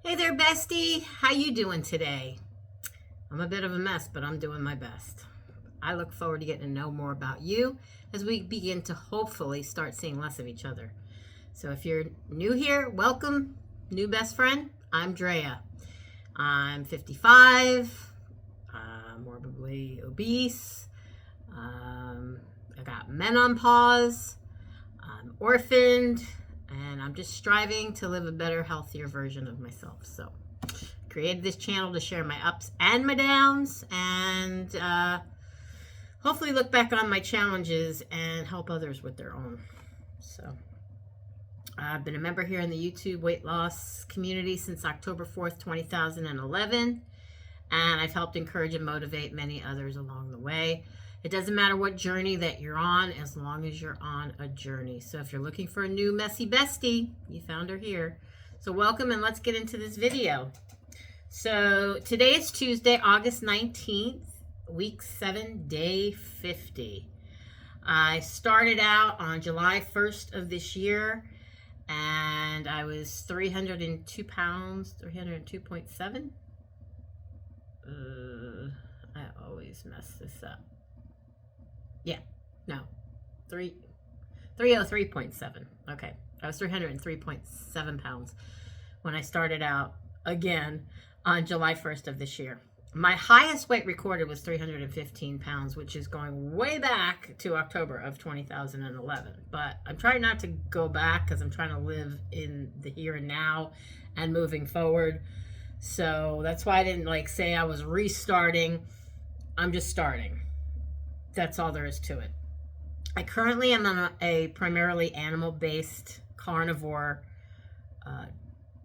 Hey there, bestie. How you doing today? I'm a bit of a mess, but I'm doing my best. I look forward to getting to know more about you as we begin to hopefully start seeing less of each other. So if you're new here, welcome, new best friend. I'm Drea. I'm 55, morbidly obese. I got menopause. I'm orphaned, and I'm just striving to live a better, healthier version of myself. So, created this channel to share my ups and my downs, and hopefully look back on my challenges and help others with their own. So, I've been a member here in the YouTube weight loss community since October 4th, 2011, and I've helped encourage and motivate many others along the way. It doesn't matter what journey that you're on, as long as you're on a journey. So if you're looking for a new messy bestie, you found her here. So welcome, and let's get into this video. So today is Tuesday, August 19th, week 7, day 50. I started out on July 1st of this year, and I was 302 pounds, 302.7. I always mess this up. Yeah, no, 303.7. Okay, I was 303.7 pounds when I started out again on July 1st of this year. My highest weight recorded was 315 pounds, which is going way back to October of 2011. But I'm trying not to go back because I'm trying to live in the here and now and moving forward. So that's why I didn't say I was restarting. I'm just starting. That's all there is to it. I currently am on a primarily animal-based carnivore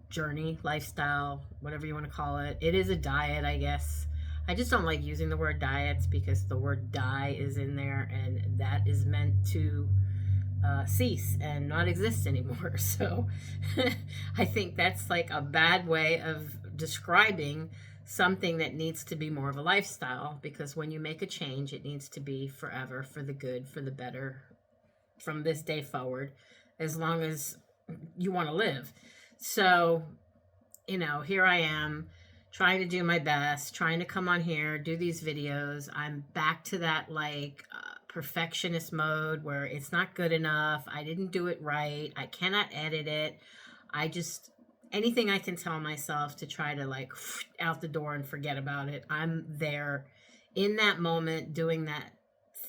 journey, lifestyle, whatever you want to call it. It is a diet, I guess. I just don't like using the word diets because the word die is in there, and that is meant to cease and not exist anymore. So I think that's a bad way of describing something that needs to be more of a lifestyle, because when you make a change, it needs to be forever, for the good, for the better, from this day forward, as long as you want to live. So, here I am trying to do my best, trying to come on here, do these videos. I'm back to that perfectionist mode where it's not good enough. I didn't do it right. I cannot edit it. Anything I can tell myself to try to out the door and forget about it. I'm there in that moment doing that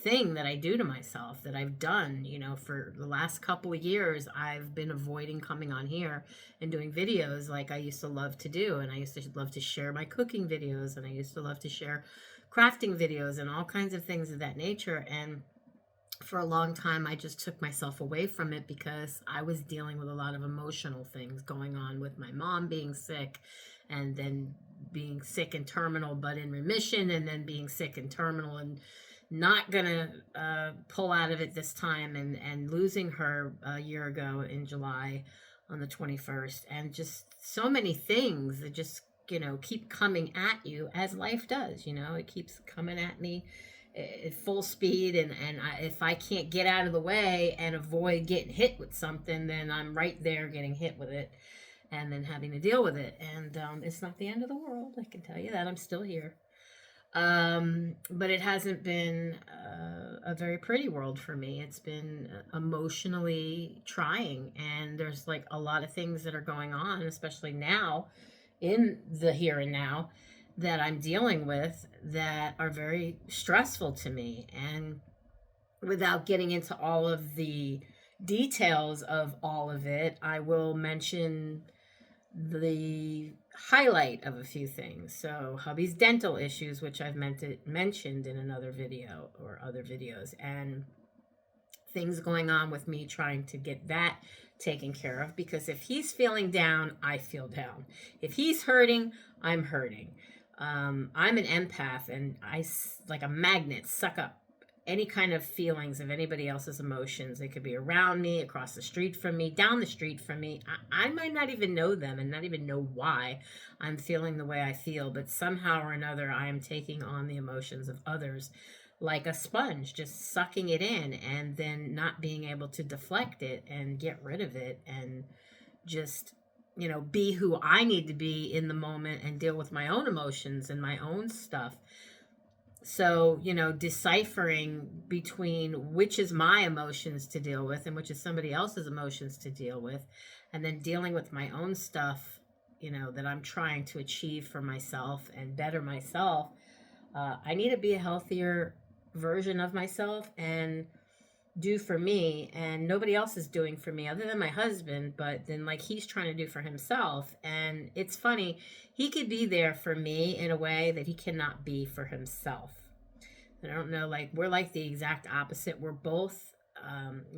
thing that I do to myself, that I've done, for the last couple of years. I've been avoiding coming on here and doing videos like I used to love to do. And I used to love to share my cooking videos, and I used to love to share crafting videos and all kinds of things of that nature. And for a long time, I just took myself away from it because I was dealing with a lot of emotional things going on with my mom being sick, and then being sick and terminal but in remission, and then being sick and terminal and not gonna pull out of it this time, and losing her a year ago in July on the 21st, and just so many things that just keep coming at you, as life does. It keeps coming at me at full speed, and if I can't get out of the way and avoid getting hit with something, then I'm right there getting hit with it, and then having to deal with it. And it's not the end of the world, I can tell you that. I'm still here, but it hasn't been a very pretty world for me. It's been emotionally trying, and there's a lot of things that are going on, especially now in the here and now, that I'm dealing with, that are very stressful to me. And without getting into all of the details of all of it, I will mention the highlight of a few things. So hubby's dental issues, which I've mentioned in another video or other videos, and things going on with me trying to get that taken care of, because if he's feeling down, I feel down. If he's hurting, I'm hurting. I'm an empath, and I, like a magnet, suck up any kind of feelings of anybody else's emotions. They could be around me, across the street from me, down the street from me. I might not even know them and not even know why I'm feeling the way I feel, but somehow or another I am taking on the emotions of others like a sponge, just sucking it in and then not being able to deflect it and get rid of it, and just be who I need to be in the moment and deal with my own emotions and my own stuff. So, deciphering between which is my emotions to deal with and which is somebody else's emotions to deal with, and then dealing with my own stuff, that I'm trying to achieve for myself and better myself. I need to be a healthier version of myself and do for me, and nobody else is doing for me other than my husband, but then like he's trying to do for himself. And it's funny, he could be there for me in a way that he cannot be for himself. I don't know, like we're like the exact opposite. We're both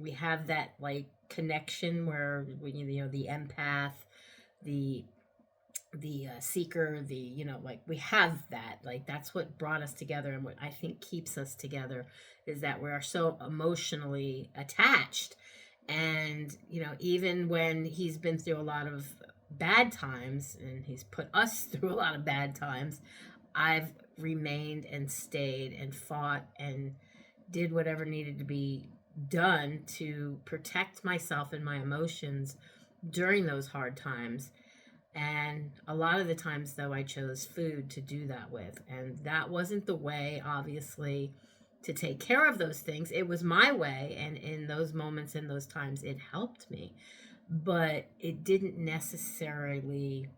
we have that like connection where the empath, the seeker, like we have that, like that's what brought us together, and what I think keeps us together is that we are so emotionally attached. And even when he's been through a lot of bad times and he's put us through a lot of bad times, I've remained and stayed and fought and did whatever needed to be done to protect myself and my emotions during those hard times. And a lot of the times, though, I chose food to do that with. And that wasn't the way, obviously, to take care of those things. It was my way. And in those moments, in those times, it helped me. But it didn't necessarily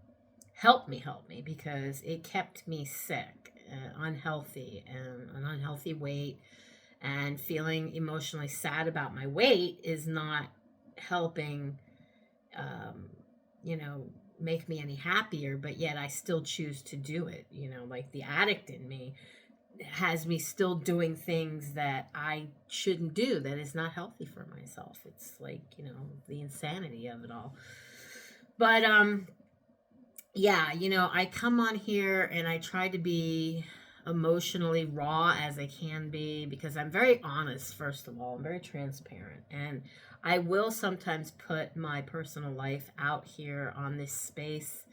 help me because it kept me sick, unhealthy, and an unhealthy weight. And feeling emotionally sad about my weight is not helping, make me any happier, but yet I still choose to do it. Like the addict in me has me still doing things that I shouldn't do, that is not healthy for myself. It's like, the insanity of it all. But yeah, I come on here and I try to be emotionally raw as I can be, because I'm very honest. First of all, I'm very transparent, and I will sometimes put my personal life out here on this space,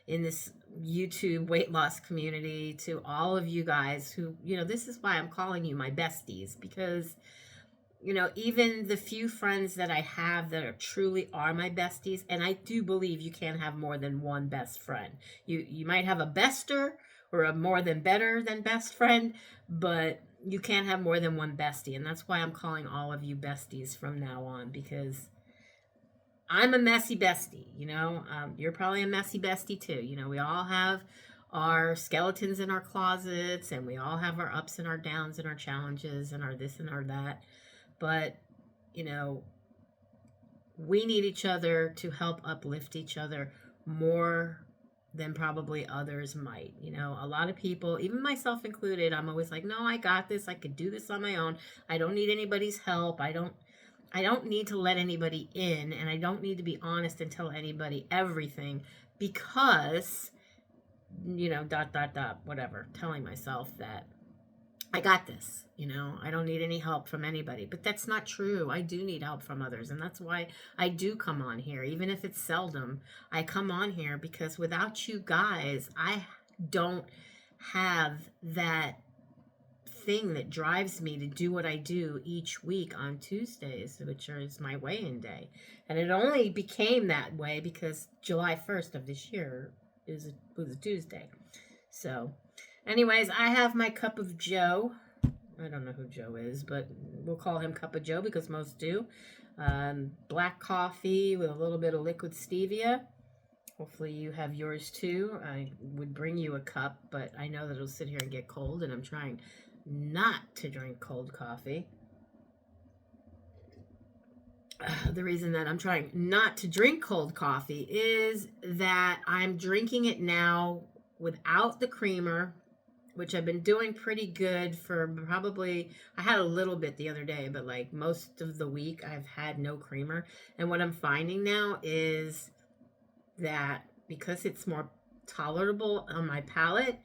in this YouTube weight loss community, to all of you guys who, this is why I'm calling you my besties, because even the few friends that I have that are truly are my besties, and I do believe you can't have more than one best friend. You might have a bester or a more than better than best friend, but you can't have more than one bestie. And that's why I'm calling all of you besties from now on, because I'm a messy bestie. You're probably a messy bestie too. We all have our skeletons in our closets, and we all have our ups and our downs and our challenges and our this and our that. But, we need each other to help uplift each other more than probably others might. A lot of people, even myself included, I'm always like, no, I got this. I could do this on my own. I don't need anybody's help. I don't need to let anybody in, and I don't need to be honest and tell anybody everything, because, whatever, telling myself that I got this, I don't need any help from anybody. But that's not true. I do need help from others. And that's why I do come on here. Even if it's seldom, I come on here because without you guys, I don't have that thing that drives me to do what I do each week on Tuesdays, which is my weigh-in day. And it only became that way because July 1st of this year was a Tuesday. So anyways, I have my cup of Joe. I don't know who Joe is, but we'll call him Cup of Joe because most do. Black coffee with a little bit of liquid stevia. Hopefully you have yours too. I would bring you a cup, but I know that it'll sit here and get cold, and I'm trying not to drink cold coffee. The reason that I'm trying not to drink cold coffee is that I'm drinking it now without the creamer, which I've been doing pretty good for probably, I had a little bit the other day, but like most of the week I've had no creamer. And what I'm finding now is that because it's more tolerable on my palate,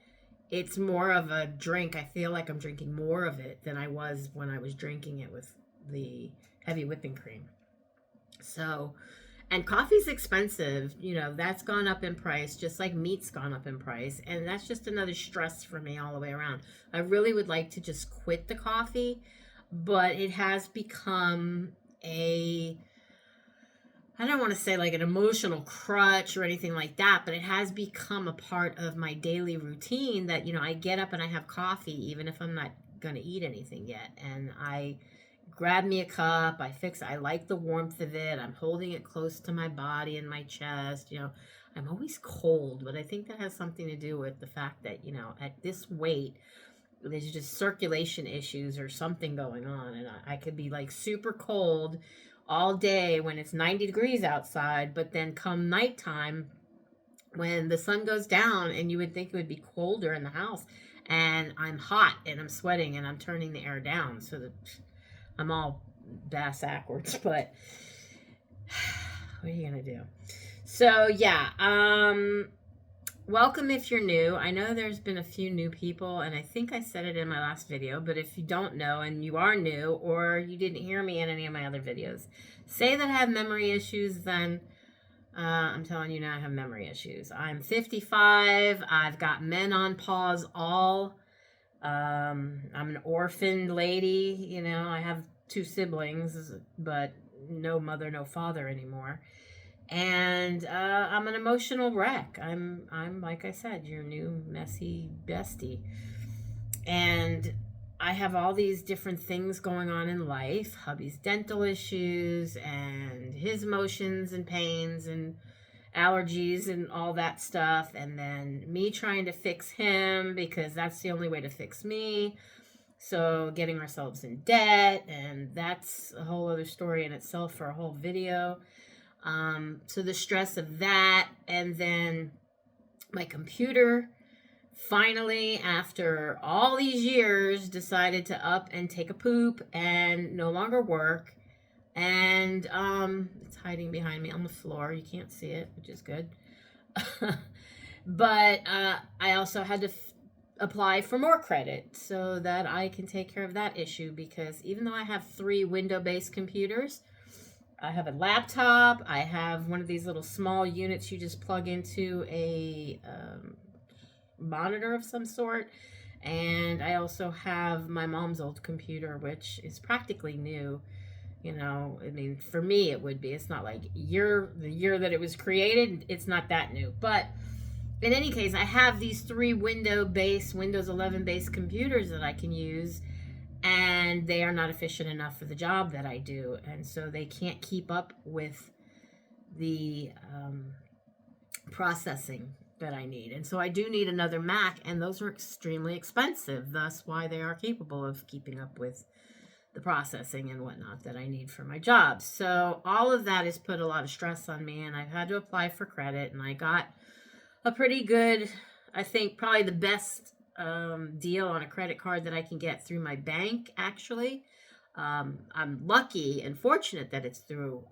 it's more of a drink. I feel like I'm drinking more of it than I was when I was drinking it with the heavy whipping cream. So, and coffee's expensive, that's gone up in price, just like meat's gone up in price. And that's just another stress for me all the way around. I really would like to just quit the coffee, but it has become I don't want to say like an emotional crutch or anything like that, but it has become a part of my daily routine that, I get up and I have coffee, even if I'm not going to eat anything yet. And I grab me a cup, I like the warmth of it. I'm holding it close to my body and my chest. I'm always cold, but I think that has something to do with the fact that, at this weight, there's just circulation issues or something going on. And I could be like super cold all day when it's 90 degrees outside, but then come nighttime when the sun goes down and you would think it would be colder in the house, and I'm hot and I'm sweating and I'm turning the air down so that I'm all bass backwards. But what are you gonna do? So yeah, welcome if you're new. I know there's been a few new people, and I think I said it in my last video, but if you don't know and you are new or you didn't hear me in any of my other videos, say that I have memory issues, then I'm telling you now I have memory issues. I'm 55. I've got men on pause all. I'm an orphaned lady. I have 2 siblings, but no mother, no father anymore. And I'm an emotional wreck. I'm like I said, your new messy bestie. And I have all these different things going on in life. Hubby's dental issues and his emotions and pains and allergies and all that stuff. And then me trying to fix him because that's the only way to fix me. So getting ourselves in debt, and that's a whole other story in itself for a whole video. So the stress of that, and then my computer finally, after all these years, decided to up and take a poop and no longer work. And it's hiding behind me on the floor. You can't see it, which is good. But I also had to apply for more credit so that I can take care of that issue, because even though I have 3 window-based computers, I have a laptop, I have one of these little small units you just plug into a monitor of some sort, and I also have my mom's old computer, which is practically new. I mean, for me it would be. It's not like the year that it was created, it's not that new. But in any case, I have these 3 Windows 11 based computers that I can use, and they are not efficient enough for the job that I do, and so they can't keep up with the processing that I need. And so I do need another Mac, and those are extremely expensive, thus why they are capable of keeping up with the processing and whatnot that I need for my job. So all of that has put a lot of stress on me, and I've had to apply for credit, and I got a pretty good, I think probably the best deal on a credit card that I can get through my bank, actually. I'm lucky and fortunate that it's through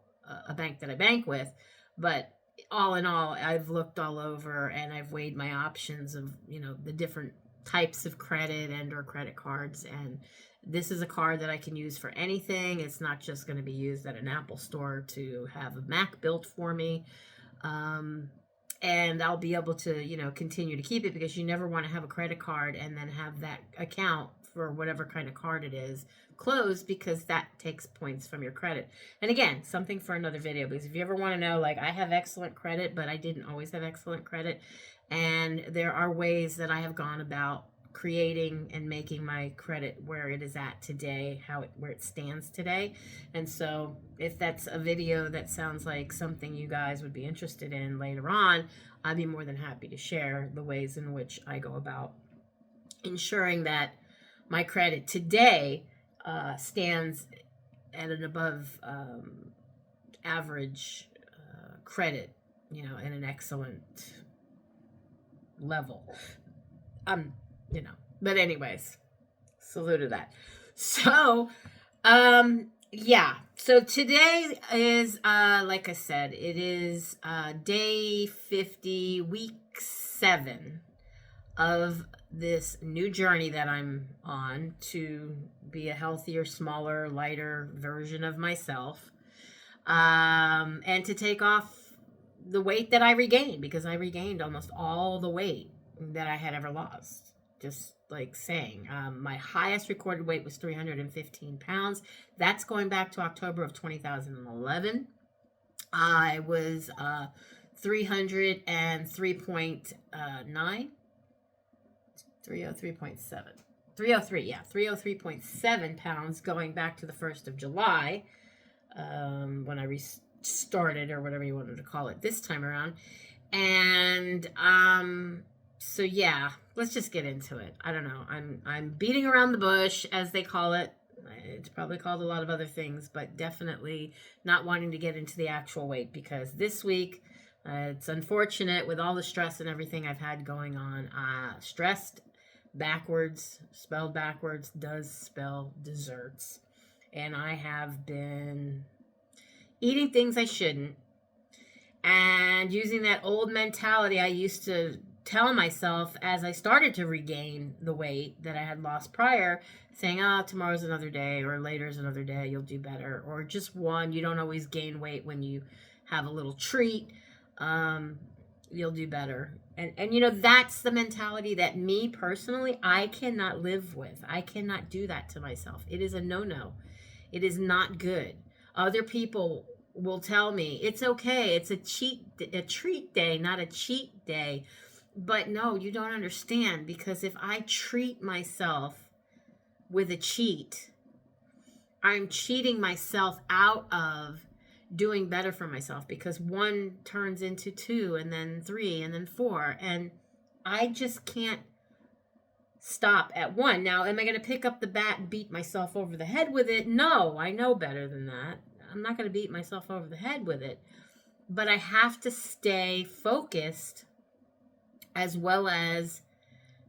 a bank that I bank with, but all in all, I've looked all over and I've weighed my options of, the different types of credit and or credit cards, and this is a card that I can use for anything. It's not just going to be used at an Apple store to have a Mac built for me. And I'll be able to, continue to keep it, because you never want to have a credit card and then have that account for whatever kind of card it is closed, because that takes points from your credit. And again, something for another video, because if you ever want to know, like, I have excellent credit, but I didn't always have excellent credit. And there are ways that I have gone about creating and making my credit where it is at today, where it stands today. And so if that's a video that sounds like something you guys would be interested in later on, I'd be more than happy to share the ways in which I go about ensuring that my credit today stands at an above average credit, in an excellent level. But anyways, salute to that. So, yeah. So today is, like I said, it is day 50, week 7 of this new journey that I'm on to be a healthier, smaller, lighter version of myself, and to take off the weight that I regained, because I regained almost all the weight that I had ever lost. Just like saying, my highest recorded weight was 315 pounds. That's going back to October of 2011. I was 303.9, 303.7. 303, yeah, 303.7 pounds going back to the 1st of July, when I restarted, or whatever you wanted to call it this time around. And so yeah, let's just get into it. I don't know. I'm beating around the bush, as they call it. It's probably called a lot of other things, but definitely not wanting to get into the actual weight, because this week, it's unfortunate with all the stress and everything I've had going on. Stressed backwards, spelled backwards, does spell desserts. And I have been eating things I shouldn't, and using that old mentality I used to tell myself as I started to regain the weight that I had lost prior, saying, oh, tomorrow's another day, or later's another day, you'll do better, or just one, you don't always gain weight when you have a little treat, you'll do better. And you know, that's the mentality that me personally, I cannot live with. I cannot do that to myself. It is a no-no. It is not good. Other people will tell me it's okay, it's a treat day, not a cheat day. But no, you don't understand, because if I treat myself with a cheat, I'm cheating myself out of doing better for myself, because one turns into two, and then three, and then four, and I just can't stop at one. Now, am I going to pick up the bat and beat myself over the head with it? No, I know better than that. I'm not going to beat myself over the head with it, but I have to stay focused, as well as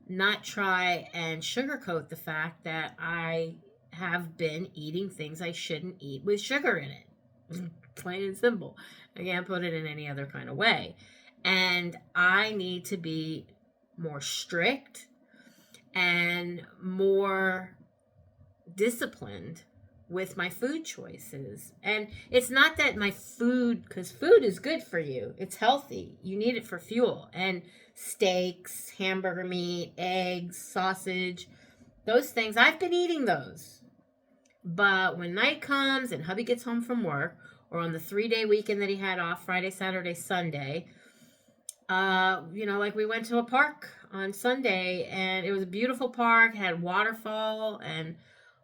not try and sugarcoat the fact that I have been eating things I shouldn't eat with sugar in it. Plain and simple. I can't put it in any other kind of way. And I need to be more strict and more disciplined with my food choices. And it's not that my food, because food is good for you, it's healthy, you need it for fuel. And steaks, hamburger meat, eggs, sausage, those things, I've been eating those. But when night comes and hubby gets home from work, or on the 3-day weekend that he had off, Friday, Saturday, Sunday, like we went to a park on Sunday, and it was a beautiful park, had waterfall and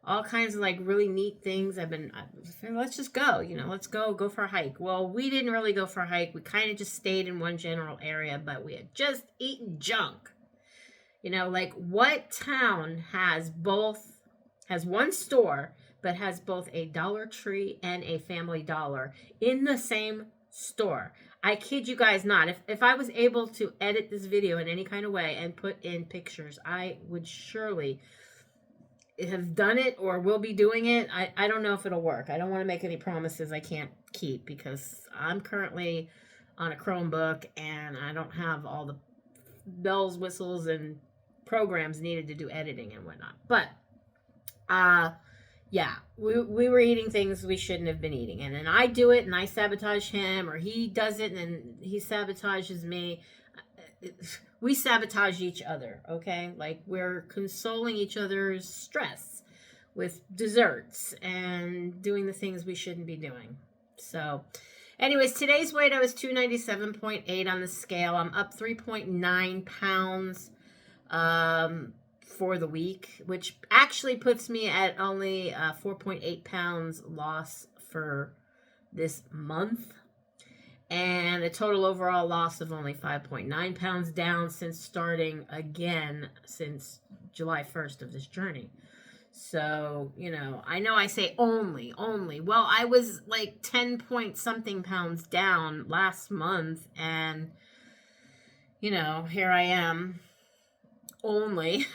all kinds of like really neat things. Let's just go, let's go for a hike. Well, we didn't really go for a hike. We kind of just stayed in one general area, but we had just eaten junk. Like, what town has one store, but has both a Dollar Tree and a Family Dollar in the same store? I kid you guys not. If I was able to edit this video in any kind of way and put in pictures, I would surely have done it, or will be doing it. I don't know if it'll work. I don't want to make any promises I can't keep, because I'm currently on a Chromebook and I don't have all the bells, whistles, and programs needed to do editing and whatnot. But yeah, we were eating things we shouldn't have been eating, and then I do it and I sabotage him, or he does it and then he sabotages me. We sabotage each other, okay? Like, we're consoling each other's stress with desserts and doing the things we shouldn't be doing. So anyways, today's weight, I was 297.8 on the scale. I'm up 3.9 pounds for the week, which actually puts me at only 4.8 pounds loss for this month, and a total overall loss of only 5.9 pounds down since starting again since July 1st of this journey. So, I know I say only. Well, I was like 10 point something pounds down last month, and, here I am, only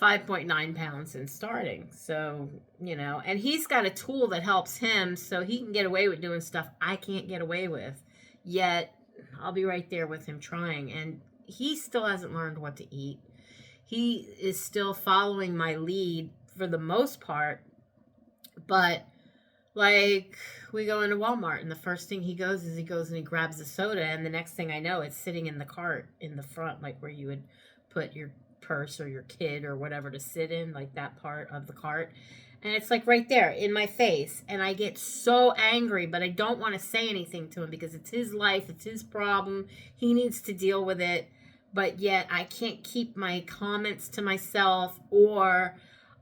5.9 pounds since starting. So, and he's got a tool that helps him so he can get away with doing stuff I can't get away with. Yet, I'll be right there with him trying. And he still hasn't learned what to eat. He is still following my lead for the most part. But, like, we go into Walmart, and the first thing he goes and he grabs a soda, and the next thing I know, it's sitting in the cart in the front, like where you would put your purse or your kid or whatever to sit in, like that part of the cart. And it's like right there in my face. And I get so angry, but I don't want to say anything to him because it's his life. It's his problem. He needs to deal with it. But yet I can't keep my comments to myself, or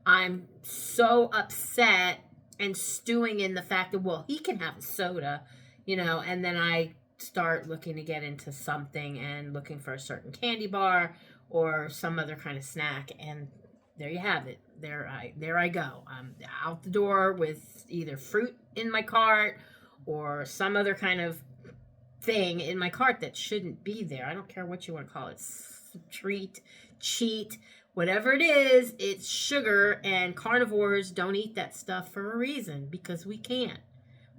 I'm so upset and stewing in the fact that, well, he can have a soda, and then I start looking to get into something and looking for a certain candy bar or some other kind of snack, and there you have it. There I go. I'm out the door with either fruit in my cart or some other kind of thing in my cart that shouldn't be there. I don't care what you want to call it. Treat, cheat, whatever it is, it's sugar, and carnivores don't eat that stuff for a reason, because we can't.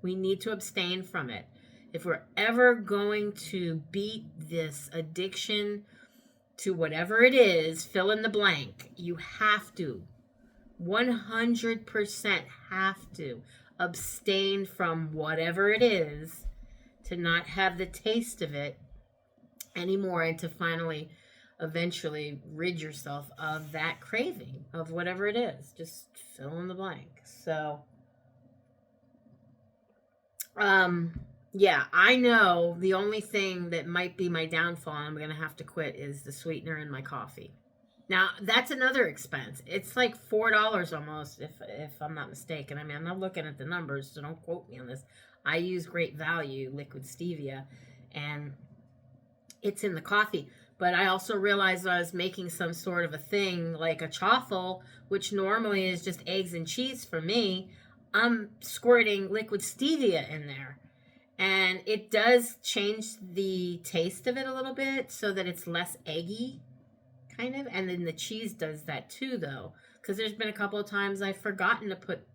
We need to abstain from it. If we're ever going to beat this addiction to whatever it is, fill in the blank, you have to 100% have to abstain from whatever it is, to not have the taste of it anymore, and to finally eventually rid yourself of that craving of whatever it is. Just fill in the blank. So yeah, I know the only thing that might be my downfall and I'm going to have to quit is the sweetener in my coffee. Now, that's another expense. It's like $4 almost, if I'm not mistaken. I mean, I'm not looking at the numbers, so don't quote me on this. I use Great Value liquid stevia, and it's in the coffee. But I also realized I was making some sort of a thing like a chaffle, which normally is just eggs and cheese for me. I'm squirting liquid stevia in there. And it does change the taste of it a little bit so that it's less eggy, kind of. And then the cheese does that too, though. Because there's been a couple of times I've forgotten to put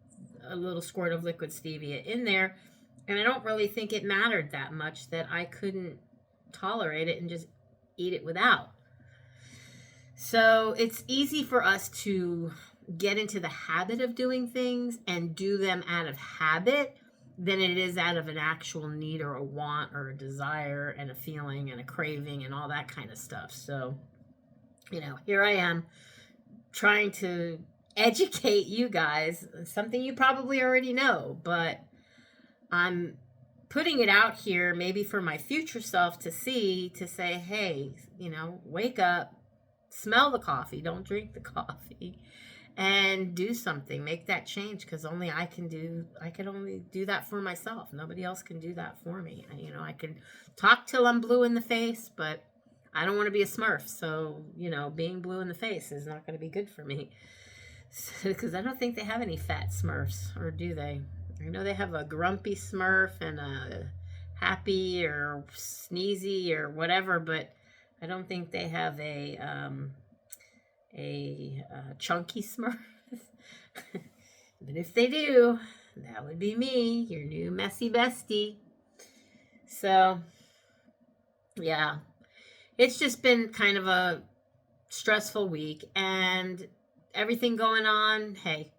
a little squirt of liquid stevia in there. And I don't really think it mattered that much that I couldn't tolerate it and just eat it without. So it's easy for us to get into the habit of doing things and do them out of habit than it is out of an actual need or a want or a desire and a feeling and a craving and all that kind of stuff. So, here I am trying to educate you guys, something you probably already know, but I'm putting it out here maybe for my future self to see, to say, hey, wake up, smell the coffee, don't drink the coffee, and do something, make that change, because only I can only do that for myself. Nobody else can do that for me. I can talk till I'm blue in the face, but I don't want to be a Smurf. So, being blue in the face is not going to be good for me, because I don't think they have any fat Smurfs, or do they? I know they have a grumpy Smurf and a happy or sneezy or whatever, but I don't think they have a chunky Smurf. But if they do, that would be me, your new messy bestie. So, yeah, it's just been kind of a stressful week, and everything going on. Hey,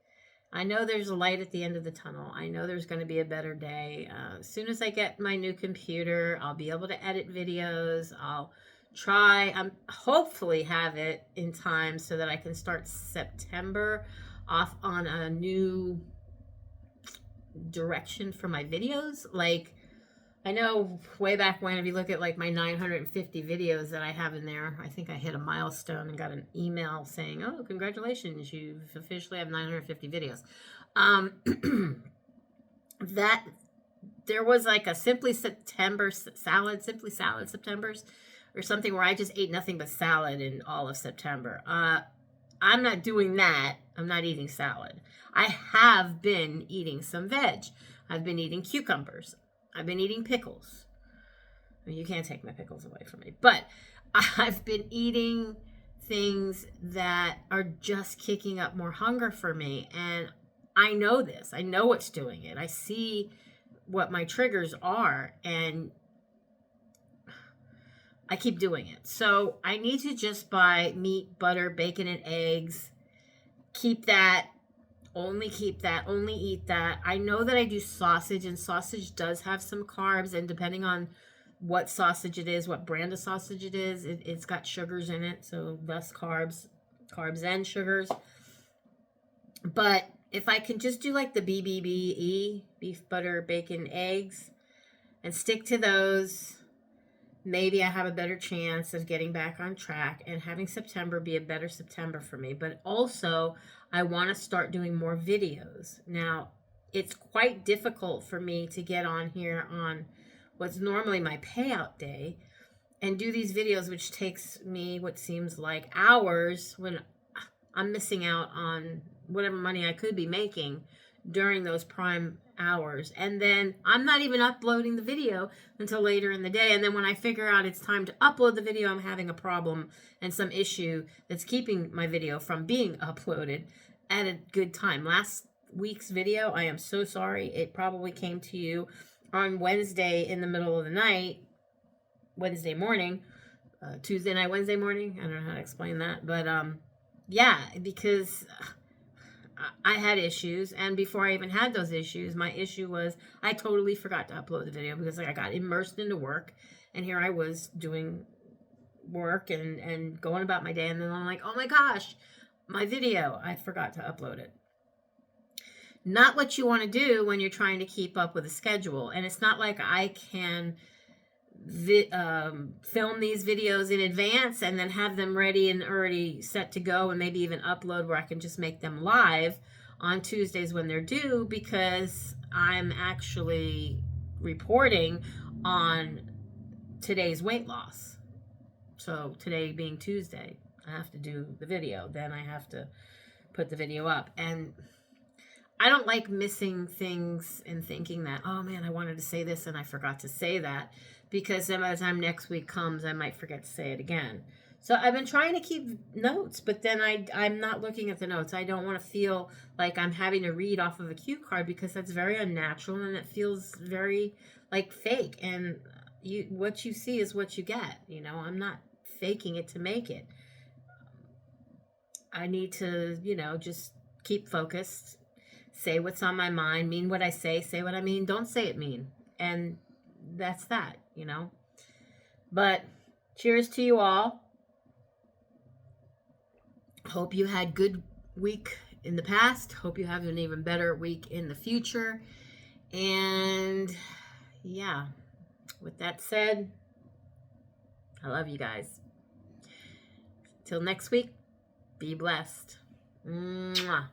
I know there's a light at the end of the tunnel. I know there's going to be a better day. As soon as I get my new computer, I'll be able to edit videos. I'll try, hopefully have it in time so that I can start September off on a new direction for my videos. Like, I know way back when, if you look at like my 950 videos that I have in there, I think I hit a milestone and got an email saying, oh, congratulations, you've officially have 950 videos. That there was like a Simply Salad Septembers or something where I just ate nothing but salad in all of September. I'm not doing that. I'm not eating salad. I have been eating some veg. I've been eating cucumbers. I've been eating pickles. I mean, you can't take my pickles away from me. But I've been eating things that are just kicking up more hunger for me. And I know this. I know what's doing it. I see what my triggers are. And I keep doing it. So I need to just buy meat, butter, bacon, and eggs. Keep that. Only keep that. Only eat that. I know that I do sausage, and sausage does have some carbs, and depending on what sausage it is, what brand of sausage it is, it's got sugars in it, so less carbs and sugars. But if I can just do like the BBBE, beef, butter, bacon, eggs, and stick to those, maybe I have a better chance of getting back on track and having September be a better September for me. But also, I want to start doing more videos. Now, it's quite difficult for me to get on here on what's normally my payout day and do these videos, which takes me what seems like hours when I'm missing out on whatever money I could be making during those prime hours. And then I'm not even uploading the video until later in the day. And then when I figure out it's time to upload the video, I'm having a problem and some issue that's keeping my video from being uploaded at a good time. Last week's video, I am so sorry. It probably came to you on Wednesday in the middle of the night, Wednesday morning, Tuesday night, Wednesday morning. I don't know how to explain that. But yeah, because I had issues, and before I even had those issues, my issue was I totally forgot to upload the video because I got immersed into work, and here I was doing work and going about my day, and then I'm like, oh my gosh, my video, I forgot to upload it. Not what you want to do when you're trying to keep up with a schedule, and it's not like I can film these videos in advance and then have them ready and already set to go, and maybe even upload where I can just make them live on Tuesdays when they're due, because I'm actually reporting on today's weight loss. So today being Tuesday, I have to do the video, then I have to put the video up. And I don't like missing things and thinking that, oh man, I wanted to say this and I forgot to say that, because then by the time next week comes, I might forget to say it again. So I've been trying to keep notes, but then I'm not looking at the notes. I don't want to feel like I'm having to read off of a cue card, because that's very unnatural and it feels very like fake. And what you see is what you get. You know, I'm not faking it to make it. I need to, just keep focused, say what's on my mind, mean what I say what I mean, don't say it mean. And that's that, But cheers to you all. Hope you had good week in the past. Hope you have an even better week in the future. And yeah, with that said, I love you guys. Till next week, be blessed. Mwah.